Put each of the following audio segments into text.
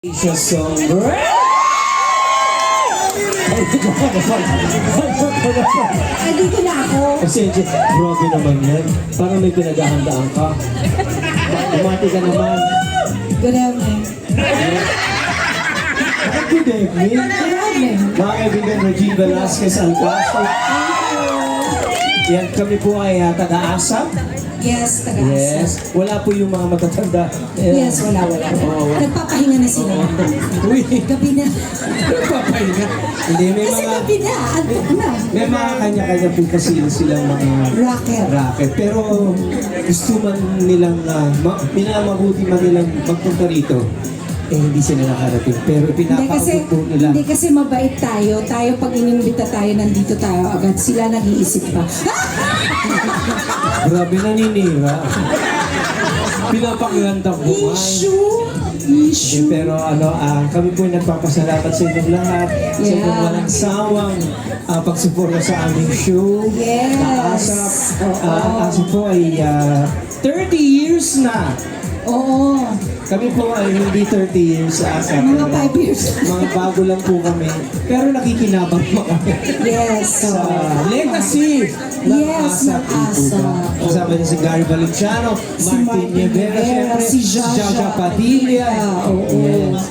Song. Andito na ako. Pasensya, grabe naman yan. Parang may pinaghahandaan ka. Bumati ka naman. Good evening. Good evening. Good evening. Mga kaibigan, Regine Velasquez Alcastro. Yan, kami po ay taga-asap. Yes, taga-asa. Yes. Wala po yung mga matatanda. Yes, wala. Oo. Nagpapahinga na sila. Uy, Gabi na. papahinga. Hindi, may Kasi mga... gabi na. Ano na? May mga kanya-kanya po kasi silang mga Rocker. racket. Pero gusto man nilang, pinamabuti man nilang magpunta rito, hindi sila nakarating. Pero pinapakabot po nila. Hindi kasi mabait tayo. Tayo pag inimbita tayo, nandito tayo agad. Sila nag-iisip pa. Grabe naninira. Pinapakilanta po. Issue. Pero kami po nagpapasalamat sa inyong lahat sa Yeah. inyong walang sawang pagsuporta sa aming show. Yes. Naasap. Oo. Ang ASAP po ay 30 years na. Oo. Kami po ay hindi 30 years sa ASAP. Mga 5 years. Mga bago lang po kami. Pero nakikinabang pa kami Yes. sa legacy ng Yes, ASAP. ng ASAP. Kasama niya si Gary Valenciano, Si Martin Martin Nievera, Nievera, syempre, si Jaja Padilla. Oo. Yes.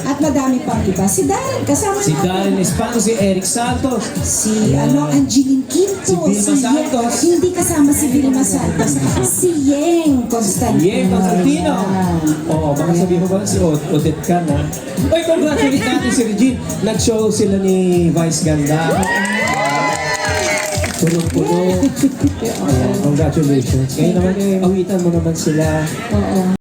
At madami pang iba. Si Darren, kasama Si natin. Darren Espano, si Eric Santos. Si Ayan. Angeline Quinto. Si Vilma Santos. Hindi kasama si Vilma Santos. Si Yeng Constantino. Yeng Constantino. Ayan. Oo, baka sabihin mo ba si Odette ka na? Uy, congratulate natin si Regine. Nag-show sila ni Vice Ganda. Punong-puno. Congratulations. Ngayon naman, awitan mo naman sila. Oo.